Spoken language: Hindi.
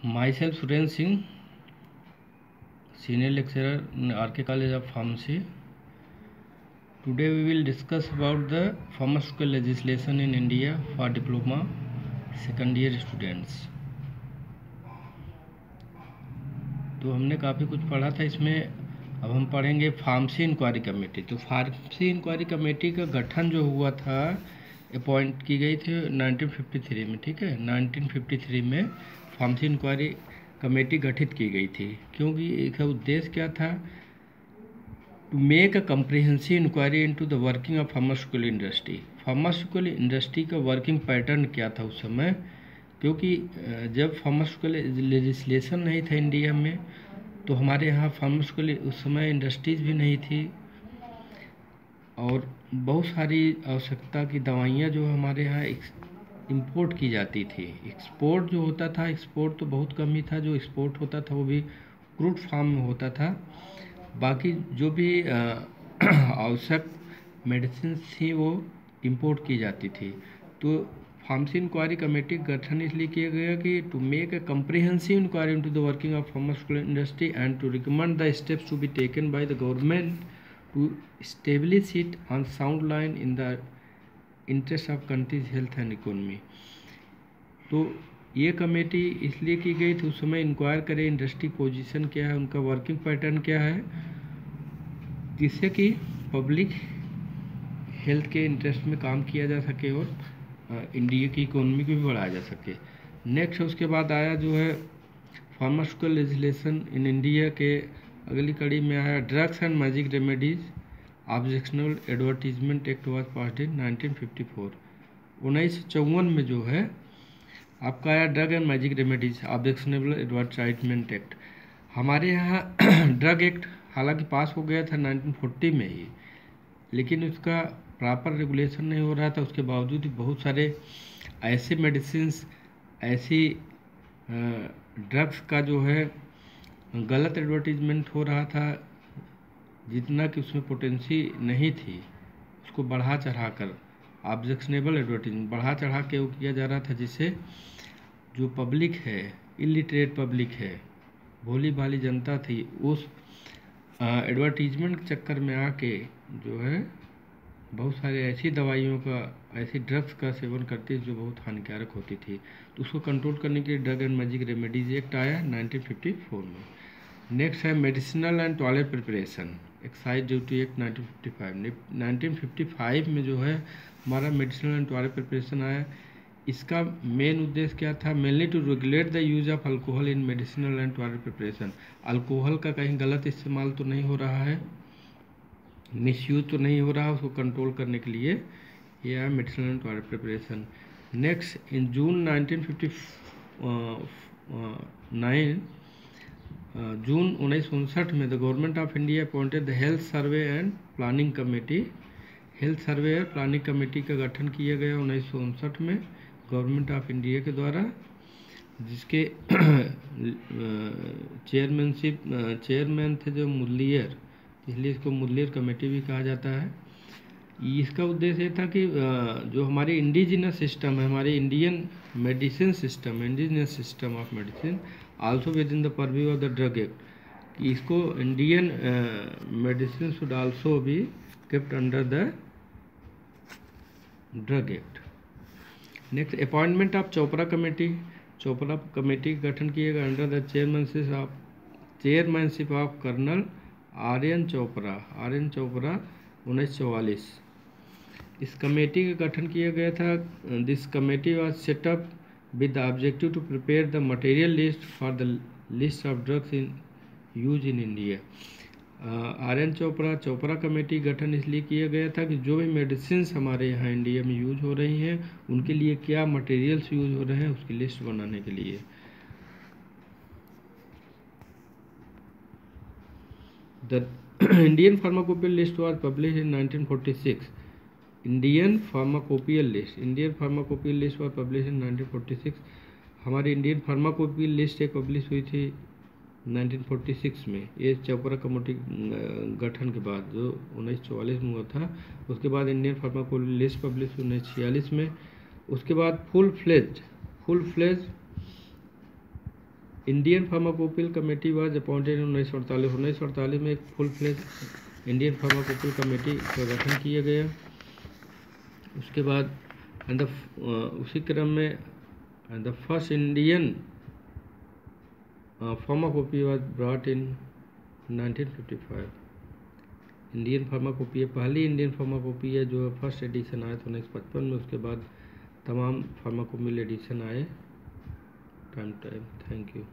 Myself Suren Singh, Senior Lecturer in RK College of Pharmacy. Today we will discuss about the pharmaceutical legislation in India for diploma second year students. तो हमने काफ़ी कुछ पढ़ा था इसमें। अब हम पढ़ेंगे फार्मेसी इंक्वायरी कमेटी। तो फार्मेसी इंक्वायरी कमेटी का गठन जो हुआ था, अपॉइंट की गई थी 1953 में। ठीक है, 1953 में फार्मेसी इंक्वायरी कमेटी गठित की गई थी, क्योंकि इसका उद्देश्य क्या था? To make a comprehensive inquiry into the working of pharmaceutical industry. Pharmaceutical industry का वर्किंग पैटर्न क्या था उस समय, क्योंकि जब फार्मास्यूटिकल लेजिस्लेशन नहीं था इंडिया में, तो हमारे यहाँ फार्मास्यूटिकल उस समय इंडस्ट्रीज भी नहीं थी, और बहुत सारी आवश्यकता की दवाइयाँ जो हमारे यहाँ इंपोर्ट की जाती थी। एक्सपोर्ट जो होता था, एक्सपोर्ट तो बहुत कम ही था। जो एक्सपोर्ट होता था वो भी क्रूड फॉर्म में होता था। बाकी जो भी आवश्यक मेडिसिन थी वो इंपोर्ट की जाती थी। तो फार्मेसी इंक्वायरी कमेटी गठन इसलिए किया गया कि to make a comprehensive inquiry into the working of pharmaceutical industry and to recommend the steps to be taken by the government to establish it on sound line in the interest of country's health and economy। तो ये कमेटी इसलिए की गई थी, उस समय इंक्वायर करे इंडस्ट्री पोजीशन क्या है, उनका वर्किंग पैटर्न क्या है, जिससे कि पब्लिक हेल्थ के इंटरेस्ट में काम किया जा सके और इंडिया की इकोनॉमी को भी बढ़ाया जा सके। नेक्स्ट उसके बाद आया जो है फार्मास्यूटिकल लेजिस्लेशन इन इंडिया के अगली कड़ी में आया drugs and magic remedies objectional advertisement act was passed in 1954। 1954 में जो है आपका आया drug and magic remedies objectionable advertisement act. हमारे यहाँ ड्रग एक्ट हालांकि पास हो गया था 1940 में ही, लेकिन उसका प्रॉपर रेगुलेशन नहीं हो रहा था। उसके बावजूद भी बहुत सारे ऐसे मेडिसिन्स, ऐसी ड्रग्स का जो है गलत एडवर्टीजमेंट हो रहा था, जितना कि उसमें पोटेंसी नहीं थी, उसको बढ़ा चढ़ा कर ऑब्जेक्शनेबल एडवर्टीजमेंट बढ़ा चढ़ा के वो किया जा रहा था, जिससे जो पब्लिक है, इलिटरेट पब्लिक है, भोली भाली जनता थी, उस एडवर्टीजमेंट के चक्कर में आके जो है बहुत सारे ऐसी दवाइयों का, ऐसी ड्रग्स का सेवन करती थी जो बहुत हानिकारक होती थी। तो उसको कंट्रोल करने के लिए drug and magic remedies act आया 1954 में। नेक्स्ट है medicinal and toilet preparation excise duty act 1955। 1955 में जो है हमारा मेडिसिनल एंड टॉयलेट प्रिपरेशन आया। इसका मेन उद्देश्य क्या था? Mainly to regulate the use of alcohol in medicinal and toilet preparation. Alcohol का कहीं गलत इस्तेमाल तो नहीं हो रहा है, मिसयूज तो नहीं हो रहा, उसको कंट्रोल करने के लिए यह है medicinal and toilet preparation. Next in June 1959 में the government of India appointed the health survey and planning committee. Health survey और प्लानिंग कमेटी का गठन किया गया 1959 में गवर्नमेंट ऑफ इंडिया के द्वारा, जिसके चेयरमैन थे जो मुदलियर, इसलिए इसको मुदलियर कमेटी भी कहा जाता है। इसका उद्देश्य ये था कि जो हमारे इंडिजिनस सिस्टम है, हमारे Indian medicine system, indigenous system of medicine also within the purview of the drug act, कि इसको Indian medicine should also be kept under the drug act. Next appointment of Chopra committee. Chopra committee का गठन किया गया under the chairmanship of colonel R N Chopra 1944। इस कमेटी का गठन किया गया था। This committee was set up with the objective to prepare the material list for the list of drugs in use in India. R N Chopra committee गठन इसलिए किया गया था कि जो भी मेडिसिन हमारे यहाँ इंडिया में यूज हो रही हैं, उनके लिए क्या मटेरियल्स यूज हो रहे हैं, उसकी लिस्ट बनाने के लिए। The Indian pharmacopoeial list was publish in 1946। Indian pharmacopoeial list was publish in 1946। हमारी इंडियन फार्माकोपियल लिस्ट एक पब्लिश हुई थी 1946 में। ये चोपड़ा कमेटी गठन के बाद जो 1944 में हुआ था। उसके बाद इंडियन फार्माकोपियल लिस्ट पब्लिश 1946 में। उसके बाद full fledge Indian pharmacopoeial committee was appointed 1948 में एक full fledge Indian pharmacopoeial committee का गठन किया गया। उसके बाद उसी क्रम में the first Indian pharmacopoeia was brought in 1955। Indian pharmacopoeia है, पहली इंडियन फार्माकोपी है जो फर्स्ट एडिशन आया था 1955 में। उसके बाद तमाम फार्माकोपियल एडिशन आए टाइम। Thank you.